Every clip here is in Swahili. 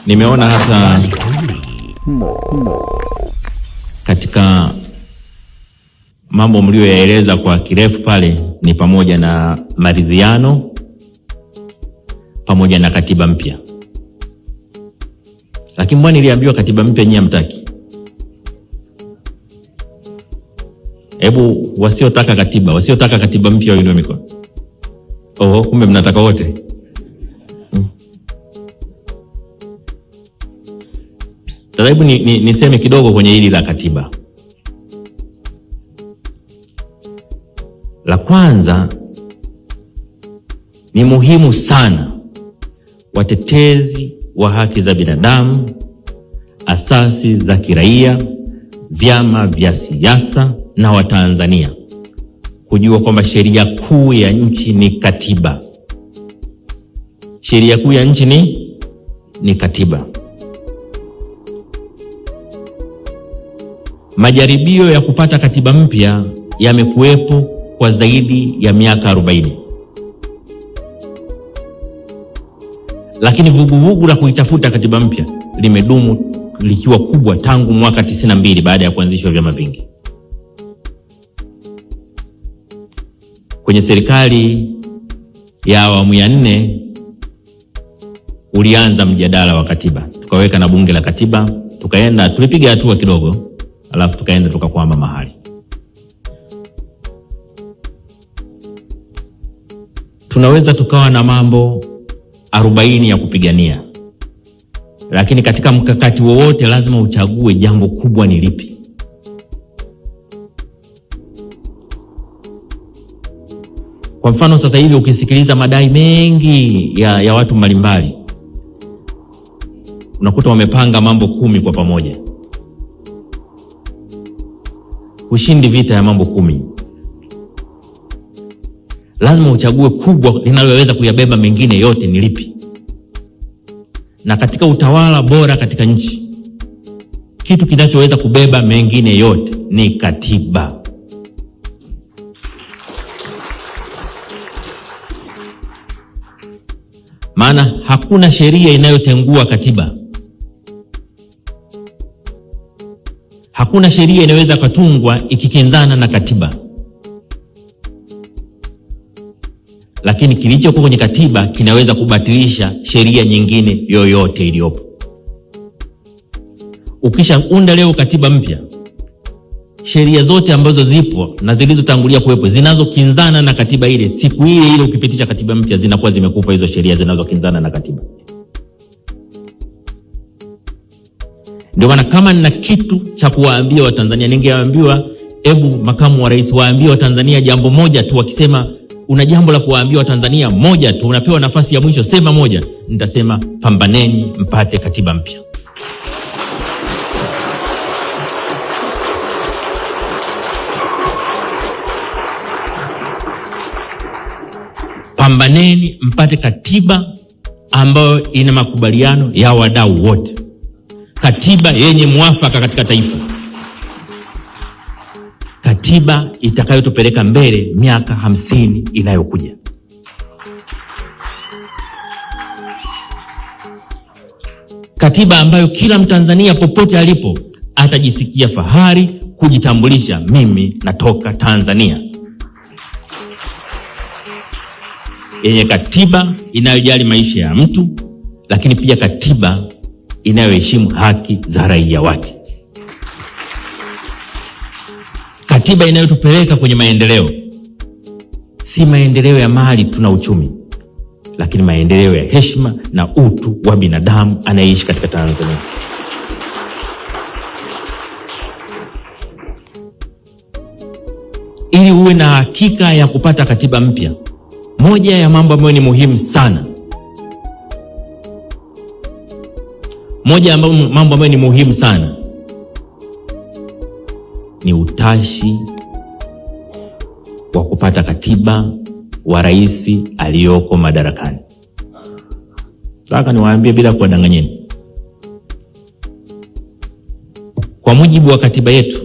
Nimeona hata katika mambo mlioyaeleza kwa kirefu pale ni pamoja na maridhiano pamoja na katiba mpya. Lakini mbona niliambiwa katiba mpya nyinyi hamtaki? Hebu wasiotaka katiba mpya wainue mikono. Oh, kumbe mnataka wote. Sasa hebu niseme kidogo kwenye hili la katiba. La kwanza, ni muhimu sana watetezi wa haki za binadamu, asasi za kiraia, vyama vya siasa na Watanzania kujua kwamba sheria kuu ya nchi ni katiba. Sheria kuu ya nchi ni katiba. Majaribio ya kupata katiba mpya yamekuwepo kwa zaidi ya miaka 40. Lakini vuguvugu la kuitafuta katiba mpya limedumu likiwa kubwa tangu mwaka 92 baada ya kuanzishwa vyama vingi. Kwenye serikali ya awamu ya 4 ulianza mjadala wa katiba. Tukaweka na bunge la katiba, tulipiga hatua kidogo, alafu tukaenda tukakwama mahali. Tunaweza tukawa na mambo 40 ya kupigania, lakini katika mkakati wowote lazima uchague jambo kubwa ni lipi. Kwa mfano sasa hivi ukisikiliza madai mengi ya watu mbalimbali, unakuta wamepanga mambo 10 kwa pamoja. Ushindi vita ya mambo 10. Lazima uchague kubwa linaloweza kuyabeba mengine yote ni lipi. Na katika utawala bora katika nchi, kitu kinachoweza kubeba mengine yote ni katiba. Maana hakuna sheria inayotengua katiba. Hakuna sheria inaweza kutungwa ikikinzana na katiba. Lakini kilichokuwa kwenye katiba kinaweza kubatilisha sheria nyingine yoyote iliyopo. Ukishaunda leo katiba mpya, sheria zote ambazo zipo na zilizotangulia kuwepo zinazokinzana na katiba ile, siku ile ukipitisha katiba mpya zinakuwa zimekufa hizo sheria zinazokinzana na katiba. Ndio maana kama nina kitu cha kuwaambia Watanzania, ningewaambiwa hebu makamu wa rais waambie Watanzania jambo moja tu. Wakisema una jambo la kuwaambia Watanzania moja tu, unapewa nafasi ya mwisho, sema moja. Nitasema pambaneni mpate katiba mpya. Pambaneni mpate katiba ambayo ina makubaliano ya wadau wote. Katiba yenye mwafaka katika taifa. Katiba itakayotupeleka mbele miaka 50 inayokuja. Katiba ambayo kila Mtanzania popote alipo atajisikia fahari kujitambulisha, mimi natoka Tanzania. Yenye katiba inayojali maisha ya mtu, lakini pia katiba inayoheshimu haki za raia wake. Katiba inayotupeleka kwenye maendeleo. Si maendeleo ya mali tuna uchumi, lakini maendeleo ya heshima na utu wa binadamu anayeishi katika Tanzania. Ili uwe na hakika ya kupata katiba mpya, moja ya mambo ambayo ni muhimu sana, ni utashi wa kupata katiba wa rais aliyoko madarakani. Sasa niwaambie bila kuwadanganyeni, kwa mujibu wa katiba yetu,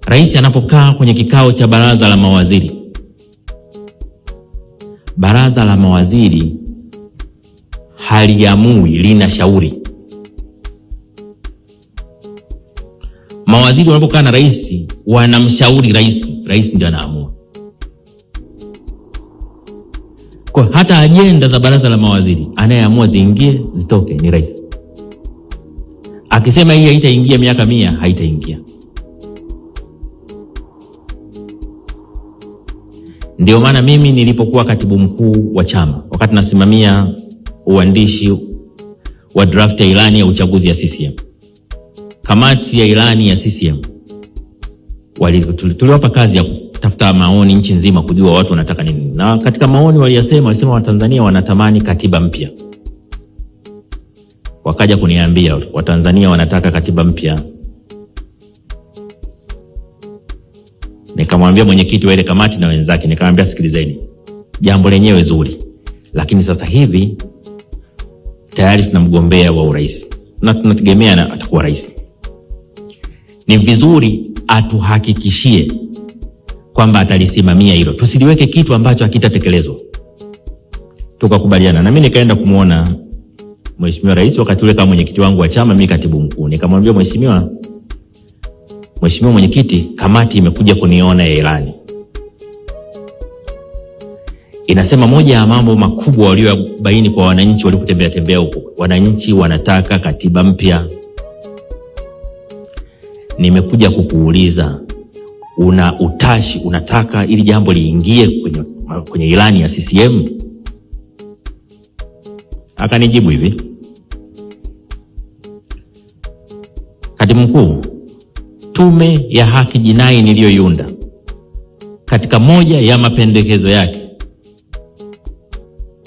rais anapokaa kwenye kikao cha baraza la mawaziri, baraza la mawaziri haliamui, linashauri. Mawaziri wanapokaa na rais wanamshauri rais, rais ndio anaamua. Kwa hata ajenda za baraza la mawaziri anayeamua ziingie zitoke ni rais. Akisema hii haitaingia miaka 100, haitaingia. Ndio maana mimi nilipokuwa katibu mkuu wa chama, wakati nasimamia uandishi wa draft ya ilani ya uchaguzi ya CCM, kamati ya ilani ya CCM tuliwapa kazi ya kutafuta maoni nchi nzima kujua watu wanataka nini. Na katika maoni walisema Watanzania wanatamani katiba mpya. Wakaja kuniambia Watanzania wanataka katiba mpya. Nikamwambia mwenyekiti wa ile kamati na wenzake, nikamwambia sikilizeni, jambo lenyewe zuri, lakini sasa hivi tayari tuna mgombea wa urais na tunategemea atakuwa rais. Ni vizuri atuhakikishie kwamba atalisimamia hilo, tusiliweke kitu ambacho hakitatekelezwa. Tukakubaliana, na mimi nikaenda kumuona Mheshimiwa Rais wakati ule kama mwenyekiti wangu wa chama, mimi katibu mkuu. Nikamwambia Mheshimiwa mwenyekiti, kamati imekuja kuniona ya ilani. Inasema moja ya mambo makubwa waliobaini kwa wananchi walipotembea huko, wananchi wanataka katiba mpya. Nimekuja kukuuliza, una utashi, unataka ili jambo liingie kwenye ilani ya CCM? Akanijibu hivi, katibu mkuu, tume ya haki jinai niliyoiunda katika moja ya mapendekezo yake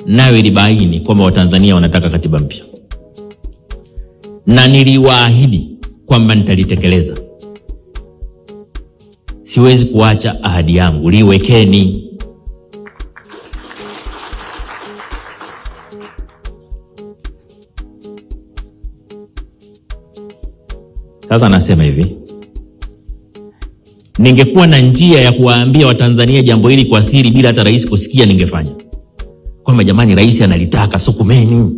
nayo ilibaini kwamba Watanzania wanataka katiba mpya, na niliwaahidi kwamba nitalitekeleza. Siwezi kuacha ahadi yangu, liwekeni. Sasa nasema hivi, ningekuwa na njia ya kuwaambia Watanzania jambo hili kwa siri bila hata rais kusikia, ningefanya kwamba jamani, rais analitaka, sukumeni.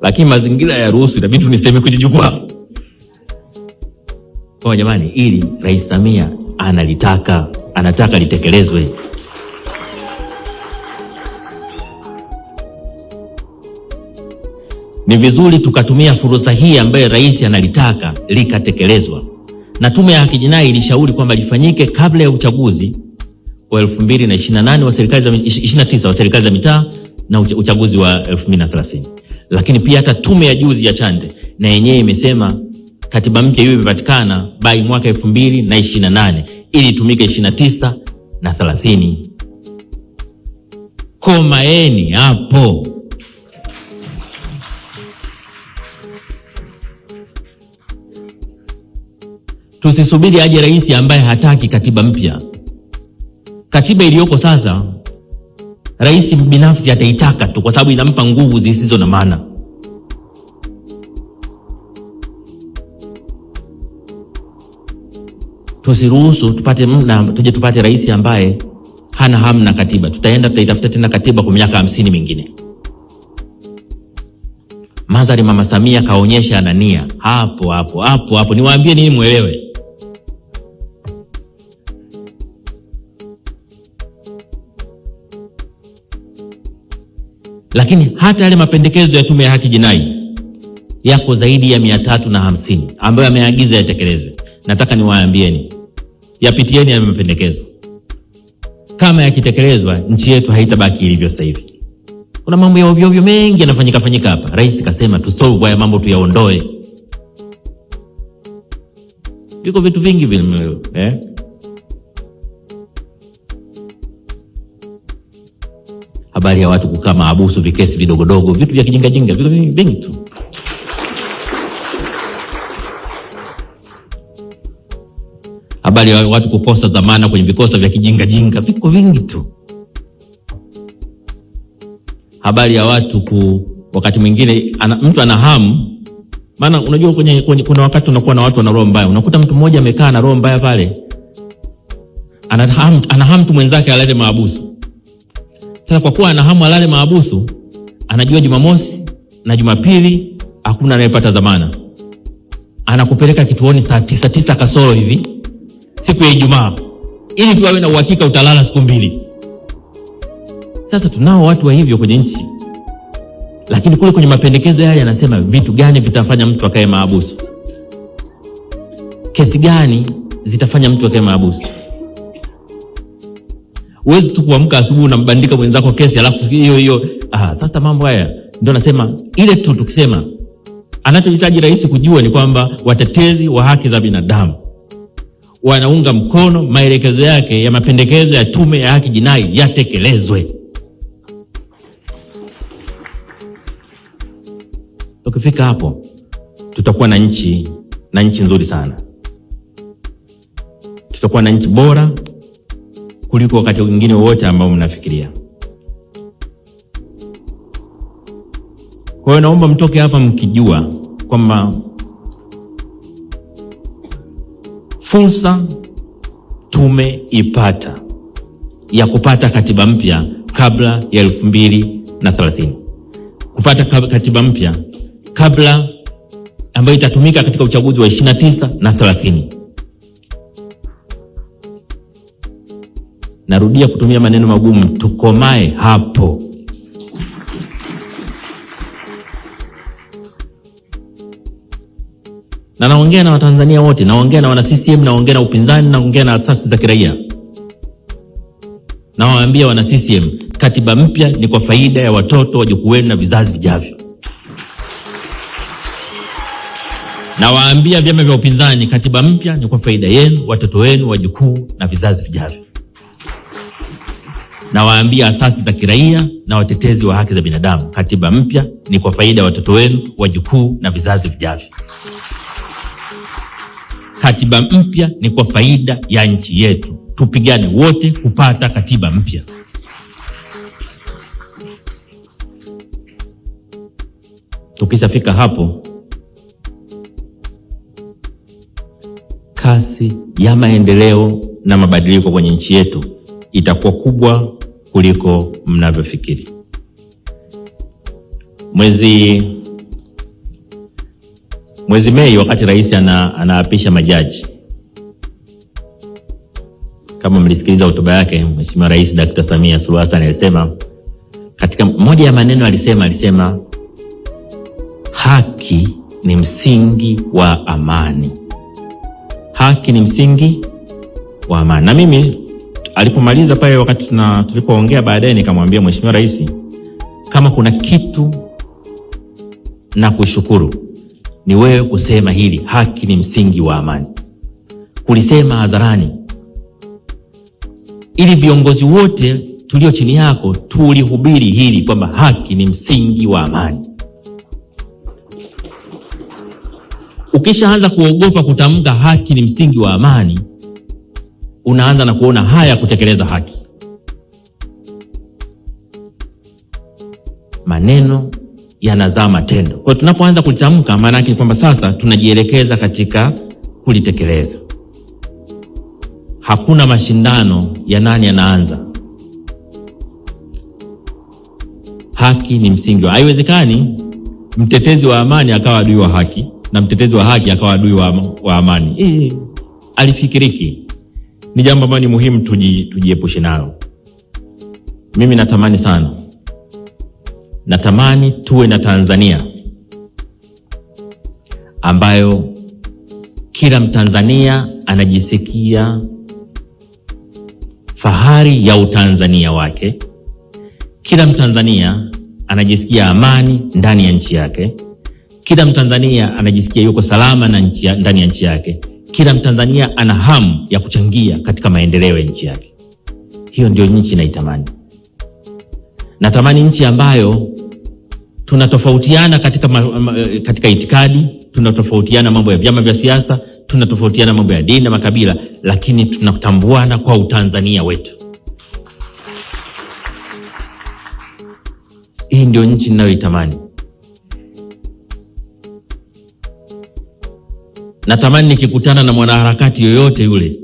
Lakini mazingira ya ruhusu, inabidi tuniseme kwenye jukwaa kwa jamani, ili Rais Samia analitaka, anataka litekelezwe. Ni vizuri tukatumia fursa hii ambaye rais analitaka likatekelezwa. Na tume ya haki jinai ilishauri kwamba lifanyike kabla ya uchaguzi wa 2028 wa serikali za 29 wa serikali za mitaa na uchaguzi wa 2030. Lakini pia hata tume ya juzi ya Chande na yenyewe imesema katiba mpya hiyo imepatikana by mwaka 2028 ili itumike 29 na 30. Komaeni hapo. Tusisubiri aje rais ambaye hataki katiba mpya. Katiba iliyoko sasa rais binafsi ataitaka tu kwa sababu inampa nguvu zisizo na maana. Tusiruhusu tupate rais ambaye hana hamna katiba. Tutaitafuta tena katiba kwa miaka 50 mingine. Mazari Mama Samia kaonyesha anania hapo. Niwaambie nini muelewe. Lakini hata yale mapendekezo ya tume ya haki jinai yako zaidi ya 350 ambayo ameagiza yatekelezwe. Nataka niwaambieni, yapitieni ya mapendekezo. Kama yakitekelezwa, nchi yetu haitabaki ilivyo sasa hivi. Kuna mambo ya ovyo mengi yanafanyika hapa. Rais kasema tusolve haya mambo, tuyaondoe. Viko vitu vingi vile habari ya watu kukaa maabusu, vikesi vidogodogo, vitu vya kijinga, vitu vingi tu. Habari ya watu kukosa dhamana kwenye vikosa vya kijinga, viko vingi tu. Habari ya watu wakati mwingine mtu ana hamu, maana unajua kuna wakati unakuwa na watu wana roho mbaya. Unakuta mtu mmoja amekaa na roho mbaya pale, anahamu mtu mwenzake alale mahabusu. Sasa kwa kuwa anahamu alale mahabusu, anajua Jumamosi na Jumapili hakuna anayepata dhamana, anakupeleka kituoni saa 9 kasoro hivi siku ya Ijumaa, ili tu awe na uhakika utalala siku 2. Sasa tunao watu wa hivyo kwenye nchi, lakini kule kwenye mapendekezo yale anasema vitu gani vitafanya mtu akae mahabusu, kesi gani zitafanya mtu akae mahabusu. Uwezi tu kuamka asubuhi na mbandika mwenzako kesi alafu hiyo. Sasa mambo haya ndio nasema ile tu tukisema anachohitaji rais kujua ni kwamba watetezi wa haki za binadamu wanaunga mkono maelekezo yake ya mapendekezo ya tume ya haki jinai yatekelezwe. Tukifika hapo tutakuwa na nchi nzuri sana. Tutakuwa na nchi bora kuliko wakati mwingine wote ambao mnafikiria. Kwa hiyo naomba mtoke hapa mkijua kwamba fursa tumeipata ya kupata katiba mpya kabla ya 2030. Kupata katiba mpya kabla ambayo itatumika katika uchaguzi wa 29 na 30. Narudia kutumia maneno magumu, tukomae hapo. Na naongea na Watanzania wote, naongea na wana CCM, naongea na upinzani, naongea na asasi za kiraia. Nawaambia wana CCM, katiba mpya ni kwa faida ya watoto, wajukuu wenu na vizazi vijavyo. Nawaambia vyama vya upinzani, katiba mpya ni kwa faida yenu, watoto wenu, wajukuu na vizazi vijavyo. Nawaambia asasi za kiraia na watetezi wa haki za binadamu, katiba mpya ni kwa faida ya watoto wenu, wajukuu na vizazi vijavyo. Katiba mpya ni kwa faida ya nchi yetu. Tupigane wote kupata katiba mpya. Tukishafika hapo, kasi ya maendeleo na mabadiliko kwenye nchi yetu itakuwa kubwa kuliko mnavyofikiri. Mwezi Mei, wakati rais anaapisha majaji, kama mlisikiliza hotuba yake, Mheshimiwa Rais Dr. Samia Suluhu Hassan alisema, katika moja ya maneno alisema haki ni msingi wa amani. Haki ni msingi wa amani. Na mimi alipomaliza pale, wakati tulipoongea baadaye, nikamwambia Mheshimiwa Rais, kama kuna kitu na kushukuru ni wewe kusema hili, haki ni msingi wa amani. Kulisema hadharani, ili viongozi wote tulio chini yako tulihubiri hili kwamba haki ni msingi wa amani. Ukishaanza kuogopa kutamka haki ni msingi wa amani, unaanza na kuona haya kutekeleza haki. Maneno yanazaa matendo. Kwa tunapoanza kulitamka, maana yake kwamba sasa tunajielekeza katika kulitekeleza. Hakuna mashindano ya nani anaanza. Haki ni msingi. Haiwezekani mtetezi wa amani akawa adui wa haki na mtetezi wa haki akawa adui wa amani. Alifikiriki. Ni jambo ambalo ni muhimu tujiepushe nalo. Mimi natamani tuwe na Tanzania ambayo kila Mtanzania anajisikia fahari ya utanzania wake. Kila Mtanzania anajisikia amani ndani ya nchi yake. Kila Mtanzania anajisikia yuko salama ndani ya nchi yake. Kila Mtanzania ana hamu ya kuchangia katika maendeleo ya nchi yake. Hiyo ndio nchi naitamani. Natamani nchi ambayo tunatofautiana katika itikadi, tunatofautiana mambo ya vyama vya siasa, tunatofautiana mambo ya dini na makabila, lakini tunatambuana kwa utanzania wetu. Hii ndio nchi ninayoitamani. Natamani nikikutana na mwanaharakati yoyote yule,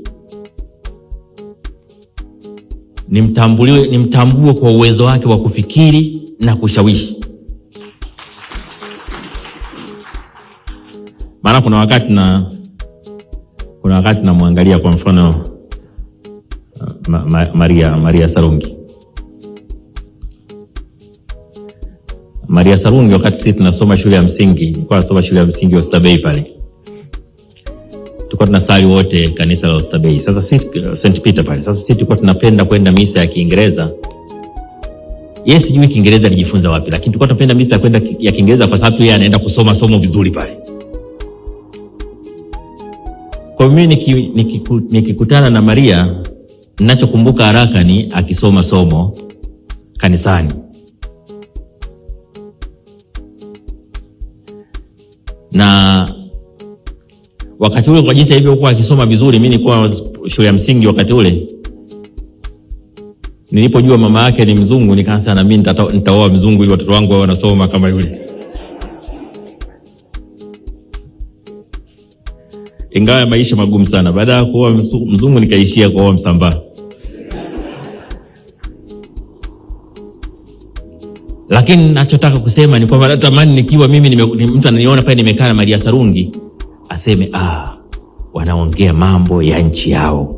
nimtambue kwa uwezo wake wa kufikiri na kushawishi. Maana kuna wakati namwangalia kwa mfano Maria Sarungi. Maria Sarungi, wakati sisi tunasoma shule ya msingi, nilikuwa nasoma shule ya msingi Oysterbay pale. Tulikuwa tunasali wote kanisa la Oysterbay. Sasa sisi St. Peter pale. Sasa sisi tulikuwa tunapenda kwenda misa ya Kiingereza. Yes, sijui Kiingereza alijifunza wapi, lakini tulikuwa tunapenda misa ya kwenda ya Kiingereza kwa sababu yeye anaenda kusoma somo vizuri pale. Kwa mimi nikikutana na Maria, ninachokumbuka haraka ni akisoma somo kanisani. Na wakati ule kwa jinsi hivyo kwa akisoma vizuri, mimi nilikuwa shule ya msingi wakati ule. Nilipojua mama yake ni mzungu, nikaanza na mimi nitaoa mzungu ili watoto wangu wanasoma kama yule. Ingawa maisha magumu sana, baada ya kuoa mzungu nikaishia kuoa Msambaa. Lakini ninachotaka kusema ni kwamba natamani nikiwa mimi mtu ananiona pale nimekaa na Maria Sarungi aseme wanaongea mambo ya nchi yao.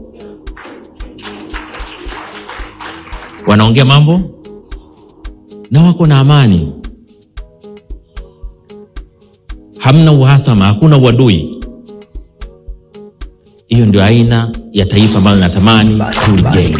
Wanaongea mambo na wako na amani. Hamna uhasama, hakuna uadui. Hiyo ndio aina ya taifa ambalo natamani tujenge.